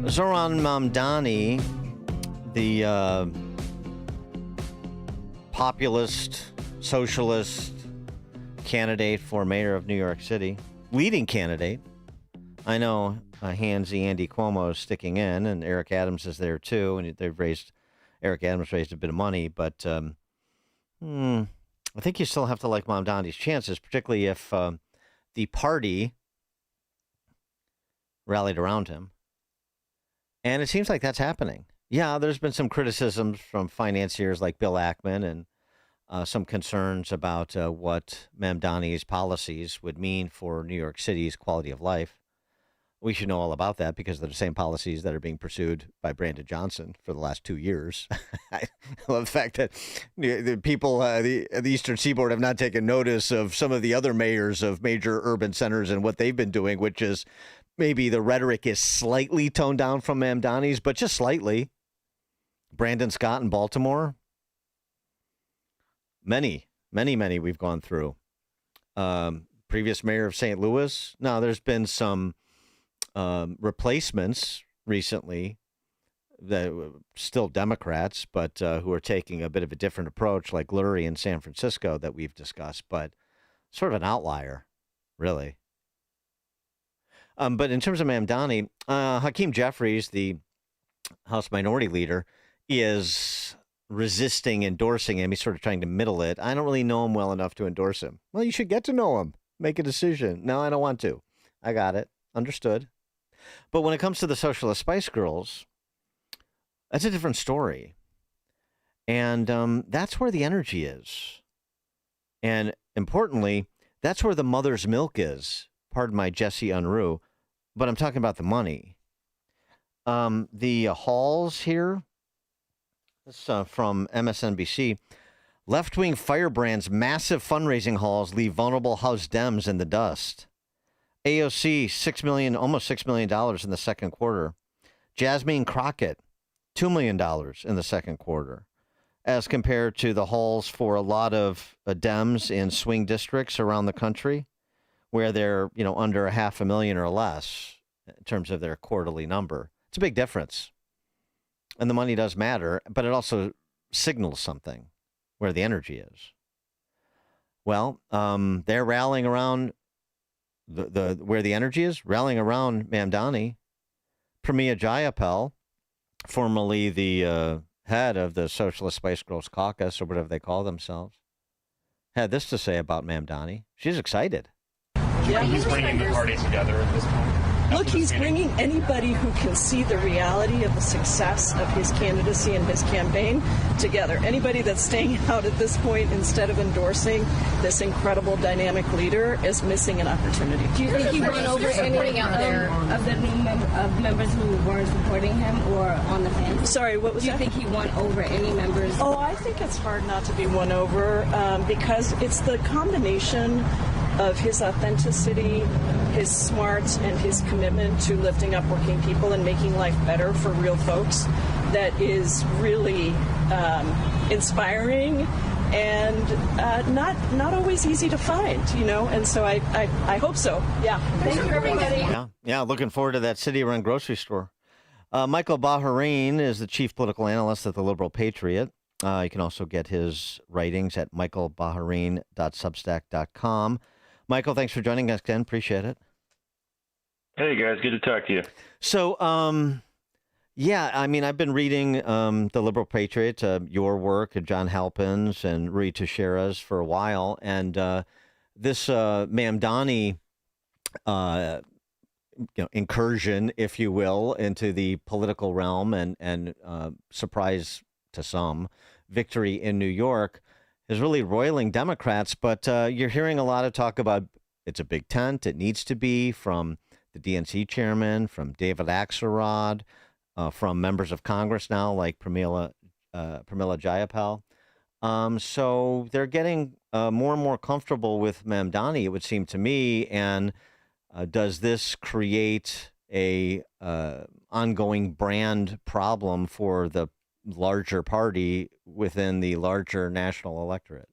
Zoran Mamdani, the populist, socialist candidate for mayor of New York City, leading candidate. I know handsy Andy Cuomo is sticking in, and Eric Adams is there too, and Eric Adams raised a bit of money, but I think you still have to like Mamdani's chances, particularly if the party rallied around him. And it seems like that's happening. Yeah, there's been some criticisms from financiers like Bill Ackman and some concerns about what Mamdani's policies would mean for New York City's quality of life. We should know all about that because they're the same policies that are being pursued by Brandon Johnson for the last 2 years. I love the fact that the people, the Eastern Seaboard, have not taken notice of some of the other mayors of major urban centers and what they've been doing, which is maybe the rhetoric is slightly toned down from Mamdani's, but just slightly. Brandon Scott in Baltimore. Many we've gone through. Previous mayor of St. Louis. Now, there's been some replacements recently that were still Democrats, but who are taking a bit of a different approach, like Lurie in San Francisco that we've discussed, but sort of an outlier, really. But in terms of Mamdani, Hakeem Jeffries, the House Minority Leader, is resisting endorsing him. He's sort of trying to middle it. I don't really know him well enough to endorse him. Well, you should get to know him. Make a decision. No, I don't want to. I got it. Understood. But when it comes to the Socialist Spice Girls, that's a different story. And that's where the energy is. And importantly, that's where the mother's milk is. Pardon my Jesse Unruh, but I'm talking about the money. The halls here, this from MSNBC. Left-wing firebrands' massive fundraising halls leave vulnerable House Dems in the dust. AOC, almost $6 million in the second quarter. Jasmine Crockett, $2 million in the second quarter, as compared to the halls for a lot of Dems in swing districts around the country, where they're, under $500,000 or less in terms of their quarterly number. It's a big difference. And the money does matter, but it also signals something where the energy is. Well, they're rallying around the where the energy is, rallying around Mamdani. Pramila Jayapal, formerly the head of the Socialist Spice Girls Caucus, or whatever they call themselves, had this to say about Mamdani. She's excited. Yeah, he's bringing the party together at this point. Look, he's bringing anybody who can see the reality of the success of his candidacy and his campaign together. Anybody that's staying out at this point instead of endorsing this incredible dynamic leader is missing an opportunity. Do you think he won over any of the new members who weren't supporting him or on the fence? Sorry, what was that? Do you think he won over any members? Oh, I think it's hard not to be won over because it's the combination of his authenticity, his smarts, and his commitment to lifting up working people and making life better for real folks that is really inspiring and not always easy to find, and so I hope so. Yeah. Thank you, everybody. Yeah, looking forward to that city-run grocery store. Michael Baharaeen is the chief political analyst at the liberal Patriot. You can also get his writings at michaelbaharaeen.substack.com. Michael, thanks for joining us, Ken. Appreciate it. Hey, guys. Good to talk to you. So, I've been reading the Liberal Patriot, your work, and John Halpin's and Rui Teixeira's for a while. And this Mamdani incursion, if you will, into the political realm and surprise to some, victory in New York is really roiling Democrats, but you're hearing a lot of talk about it's a big tent. It needs to be from the DNC chairman, from David Axelrod, from members of Congress now like Pramila Jayapal. So they're getting more and more comfortable with Mamdani, it would seem to me. And does this create a ongoing brand problem for the larger party within the larger national electorate?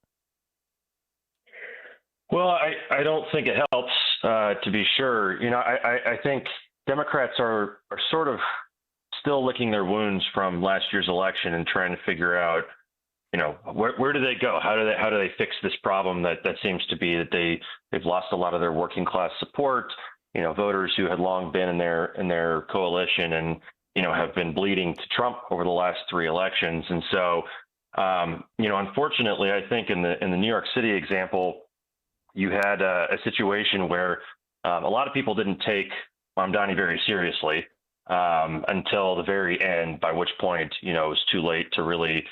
Well, I don't think it helps, to be sure. I think Democrats are sort of still licking their wounds from last year's election and trying to figure out, where do they go? How do they fix this problem that seems to be that they've lost a lot of their working class support, voters who had long been in their coalition and, have been bleeding to Trump over the last 3 elections. And so, unfortunately, I think in the New York City example, you had a situation where a lot of people didn't take Mamdani very seriously until the very end, by which point, it was too late to really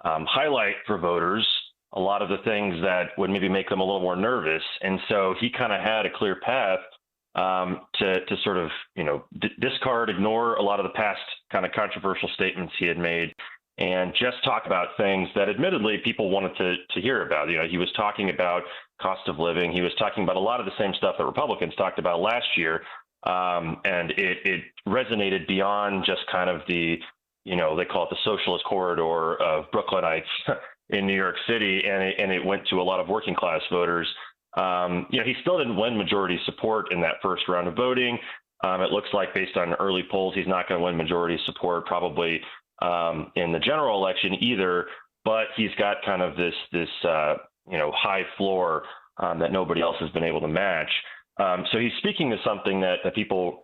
highlight for voters a lot of the things that would maybe make them a little more nervous. And so he kind of had a clear path to sort of, discard, ignore a lot of the past kind of controversial statements he had made and just talk about things that admittedly people wanted to hear about. He was talking about cost of living. He was talking about a lot of the same stuff that Republicans talked about last year. And it resonated beyond just kind of the, they call it the socialist corridor of Brooklynites in New York City, and it went to a lot of working class voters. He still didn't win majority support in that first round of voting. It looks like based on early polls, he's not going to win majority support probably in the general election either, but he's got kind of this high floor that nobody else has been able to match. So he's speaking to something that people,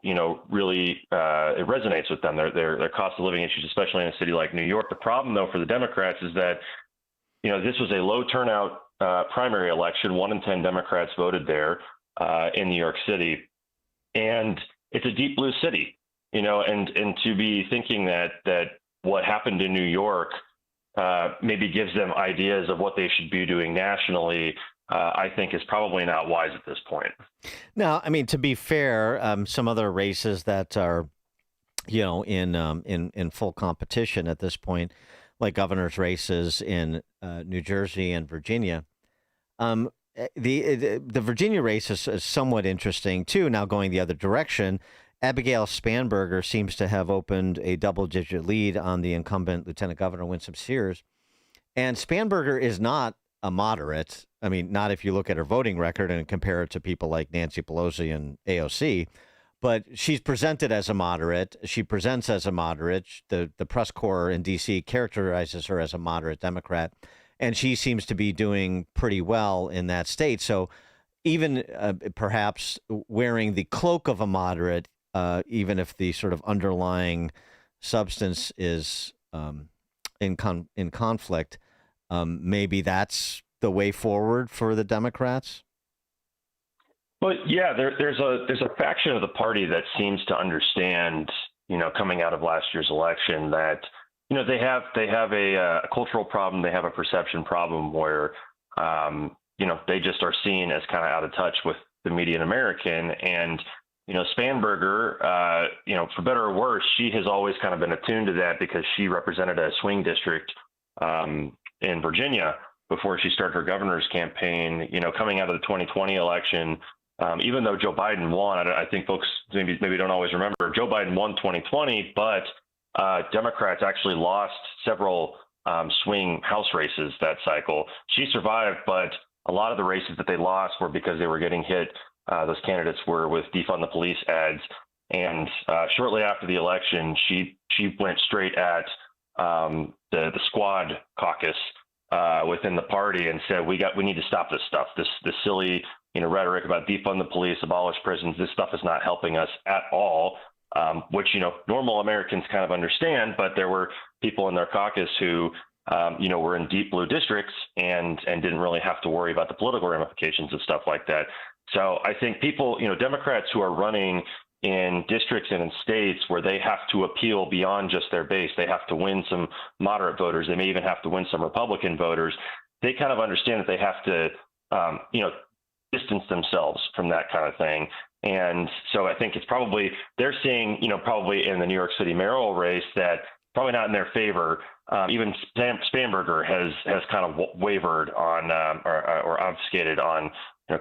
really it resonates with them, their cost of living issues, especially in a city like New York. The problem, though, for the Democrats is that, this was a low turnout primary election. 1 in 10 Democrats voted there in New York City, and it's a deep blue city, and to be thinking that what happened in New York maybe gives them ideas of what they should be doing nationally, I think is probably not wise at this point. Now, I mean, to be fair, some other races that are, in full competition at this point, like governor's races in New Jersey and Virginia. The Virginia race is somewhat interesting too. Now going the other direction, Abigail Spanberger seems to have opened a double-digit lead on the incumbent Lieutenant Governor Winsome Sears, and Spanberger is not a moderate. I mean, not if you look at her voting record and compare it to people like Nancy Pelosi and AOC, but she's presented as a moderate. She presents as a moderate. The press corps in D.C. characterizes her as a moderate Democrat, and she seems to be doing pretty well in that state. So even perhaps wearing the cloak of a moderate, even if the sort of underlying substance is in conflict, maybe that's the way forward for the Democrats? Well, yeah, there's a faction of the party that seems to understand, coming out of last year's election that, they have a cultural problem, they have a perception problem where, they just are seen as kind of out of touch with the median American. And, Spanberger, for better or worse, she has always kind of been attuned to that because she represented a swing district in Virginia before she started her governor's campaign. Coming out of the 2020 election, even though Joe Biden won, I think folks maybe don't always remember, Joe Biden won 2020, but Democrats actually lost several swing House races that cycle. She survived, but a lot of the races that they lost were because they were getting hit. Those candidates were with defund the police ads. And shortly after the election, she went straight at the squad caucus within the party and said, we need to stop this stuff, this silly rhetoric about defund the police, abolish prisons. This stuff is not helping us at all, which normal Americans kind of understand. But there were people in their caucus who were in deep blue districts and didn't really have to worry about the political ramifications of stuff like that. So I think people, Democrats who are running in districts and in states where they have to appeal beyond just their base, they have to win some moderate voters, they may even have to win some Republican voters, they kind of understand that they have to, distance themselves from that kind of thing. And so I think it's probably, they're seeing, probably in the New York City mayoral race that probably not in their favor. Even Spanberger has kind of wavered on or obfuscated on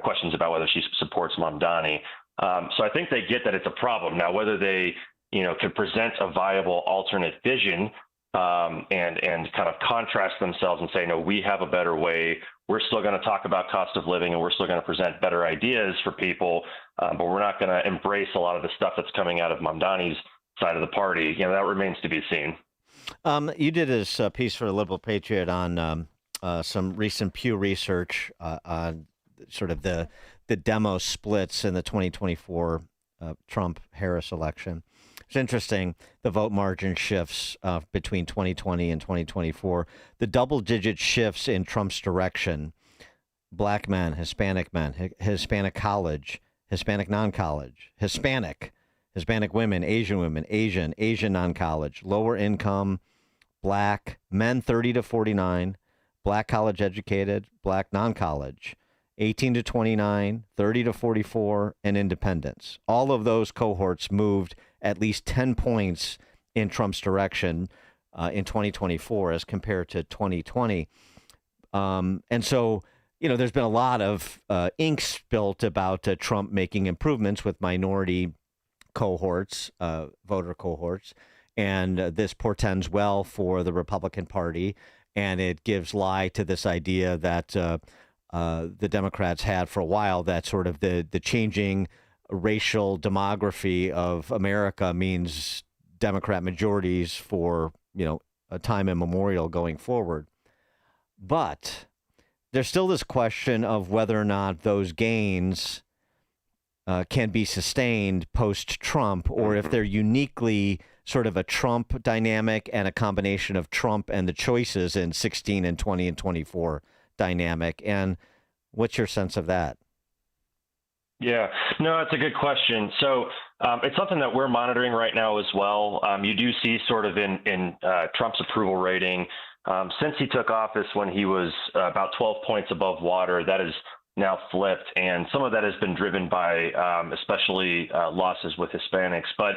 questions about whether she supports Mamdani. So I think they get that it's a problem. Now, whether they, can present a viable alternate vision and kind of contrast themselves and say, no, we have a better way. We're still going to talk about cost of living and we're still going to present better ideas for people, but we're not going to embrace a lot of the stuff that's coming out of Mamdani's side of the party. That remains to be seen. You did this piece for the Liberal Patriot on some recent Pew research on sort of the demo splits in the 2024 Trump-Harris election. It's interesting, the vote margin shifts between 2020 and 2024. The double-digit shifts in Trump's direction: black men, Hispanic college, Hispanic non-college, Hispanic women, Asian non-college, lower income, black men 30 to 49, black college educated, black non-college, 18 to 29, 30 to 44, and independents. All of those cohorts moved at least 10 points in Trump's direction in 2024 as compared to 2020. And so, there's been a lot of ink spilt about Trump making improvements with minority cohorts, voter cohorts, and this portends well for the Republican Party, and it gives lie to this idea that the Democrats had for a while, that sort of the changing racial demography of America means Democrat majorities for a time immemorial going forward. But there's still this question of whether or not those gains can be sustained post-Trump, or if they're uniquely sort of a Trump dynamic and a combination of Trump and the choices in 16 and 20 and 24 dynamic. And what's your sense of that? Yeah, no, that's a good question. So it's something that we're monitoring right now as well. You do see sort of in Trump's approval rating, since he took office when he was about 12 points above water, that is now flipped. And some of that has been driven by especially losses with Hispanics. But,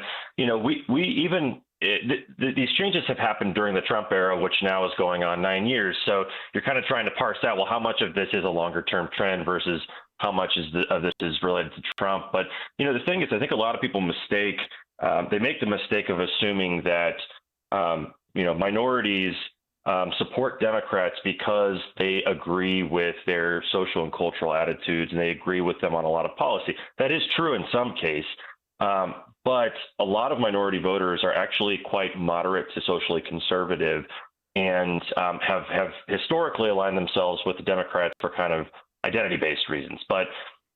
these changes have happened during the Trump era, which now is going on 9 years. So you're kind of trying to parse out, well, how much of this is a longer term trend versus how much of this is related to Trump. But, the thing is, I think a lot of people they make the mistake of assuming that, minorities support Democrats because they agree with their social and cultural attitudes and they agree with them on a lot of policy. That is true in some case. But a lot of minority voters are actually quite moderate to socially conservative and have historically aligned themselves with the Democrats for kind of identity-based reasons. But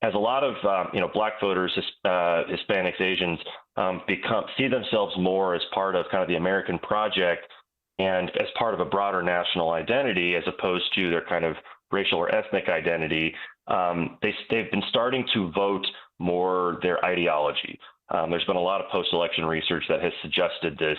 as a lot of black voters, Hispanics, Asians see themselves more as part of kind of the American project and as part of a broader national identity, as opposed to their kind of racial or ethnic identity, they've been starting to vote more their ideology. There's been a lot of post-election research that has suggested this.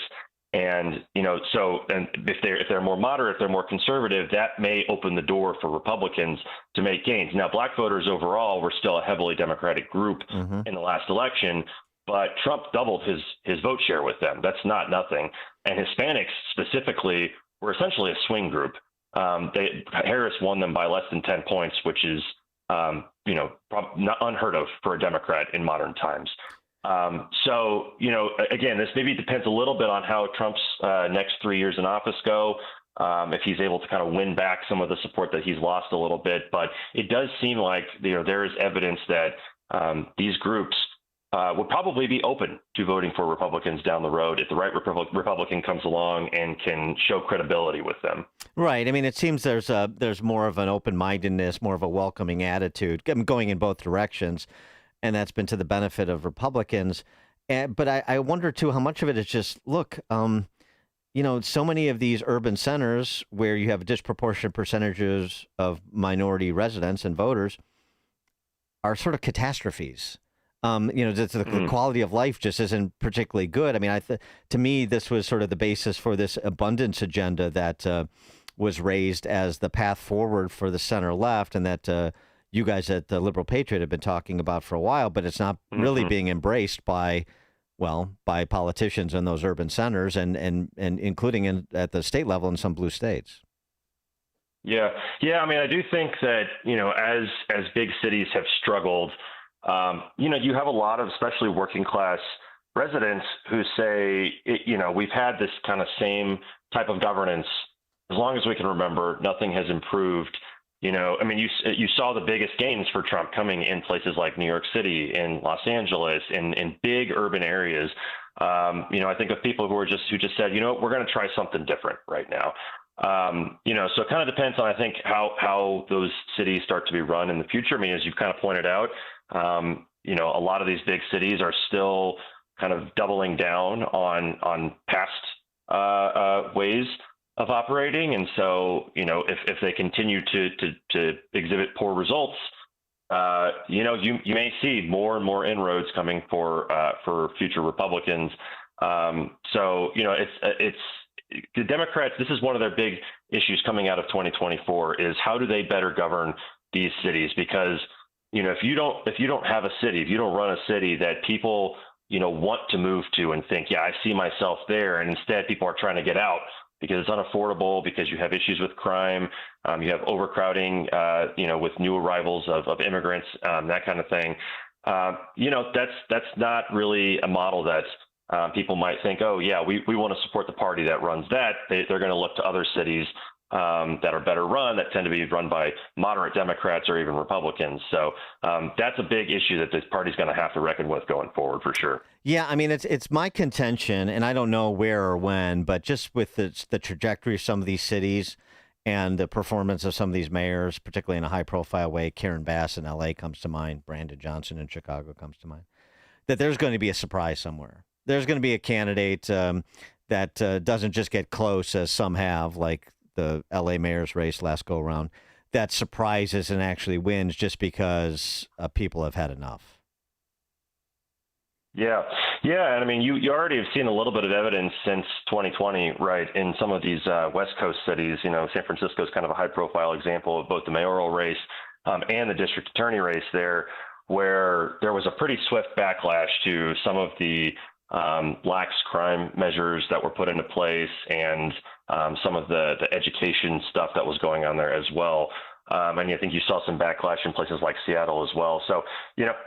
And, and if they're more moderate, if they're more conservative, that may open the door for Republicans to make gains. Now, black voters overall were still a heavily Democratic group in the last election, but Trump doubled his vote share with them. That's not nothing. And Hispanics specifically were essentially a swing group. Harris won them by less than 10 points, which is, not unheard of for a Democrat in modern times. So, again, this maybe depends a little bit on how Trump's next 3 years in office go, if he's able to kind of win back some of the support that he's lost a little bit. But it does seem like there is evidence that these groups would probably be open to voting for Republicans down the road if the right Republican comes along and can show credibility with them. Right. I mean, it seems there's more of an open-mindedness, more of a welcoming attitude going in both directions. And that's been to the benefit of Republicans. But I wonder, too, how much of it is just, look, so many of these urban centers where you have disproportionate percentages of minority residents and voters are sort of catastrophes. The quality of life just isn't particularly good. I mean, to me, this was sort of the basis for this abundance agenda that was raised as the path forward for the center left, and that you guys at the Liberal Patriot have been talking about for a while, but it's not really being embraced by politicians in those urban centers and including at the state level in some blue states. Yeah. I mean, I do think that, as big cities have struggled, you have a lot of especially working class residents who say, we've had this kind of same type of governance as long as we can remember. Nothing has improved. I mean, you saw the biggest gains for Trump coming in places like New York City, in Los Angeles, in big urban areas. I think of people who just said, we're going to try something different right now. So it kind of depends on, I think, how those cities start to be run in the future. I mean, as you've kind of pointed out, a lot of these big cities are still kind of doubling down on past ways of operating. And so, if they continue to exhibit poor results, you may see more and more inroads coming for future Republicans. It's the Democrats. This is one of their big issues coming out of 2024 is how do they better govern these cities? Because, if you don't have a city, if you don't run a city that people, want to move to and think, yeah, I see myself there. And instead people are trying to get out because it's unaffordable, because you have issues with crime, you have overcrowding, with new arrivals of immigrants, that kind of thing. That's not really a model that people might think, oh, yeah, we want to support the party that runs that. They're going to look to other cities that are better run, that tend to be run by moderate Democrats or even Republicans. So that's a big issue that this party's going to have to reckon with going forward for sure. Yeah, I mean, it's my contention, and I don't know where or when, but just with the trajectory of some of these cities and the performance of some of these mayors, particularly in a high-profile way, Karen Bass in L.A. comes to mind, Brandon Johnson in Chicago comes to mind, that there's going to be a surprise somewhere. There's going to be a candidate that doesn't just get close, as some have, like the L.A. mayor's race last go-around, that surprises and actually wins just because people have had enough. Yeah. And I mean, you already have seen a little bit of evidence since 2020, right, in some of these West Coast cities. San Francisco is kind of a high-profile example of both the mayoral race and the district attorney race there, where there was a pretty swift backlash to some of the lax crime measures that were put into place and some of the education stuff that was going on there as well. And I think you saw some backlash in places like Seattle as well. So,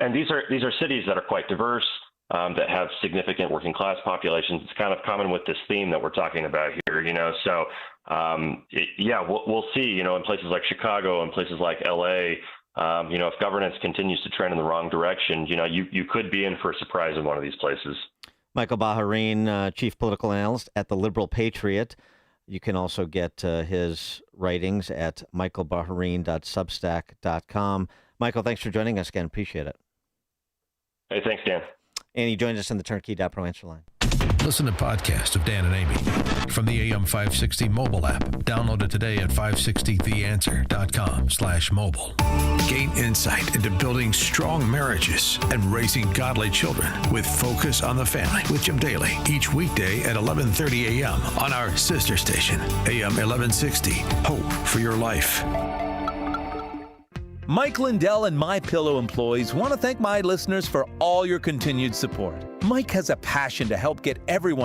and these are cities that are quite diverse, that have significant working class populations. It's kind of common with this theme that we're talking about here, So, we'll see, in places like Chicago and places like LA, if governance continues to trend in the wrong direction, you could be in for a surprise in one of these places. Michael Baharaeen, chief political analyst at the Liberal Patriot. You can also get his writings at michaelbaharaeen.substack.com. Michael, thanks for joining us again. Appreciate it. Hey, thanks, Dan. And he joins us on the Turnkey.Pro answer line. Listen to podcasts of Dan and Amy from the AM 560 mobile app. Download it today at 560theanswer.com/mobile. Gain insight into building strong marriages and raising godly children with Focus on the Family with Jim Daly. Each weekday at 11:30 a.m. on our sister station, AM 1160. Hope for your life. Mike Lindell and MyPillow employees want to thank my listeners for all your continued support. Mike has a passion to help get everyone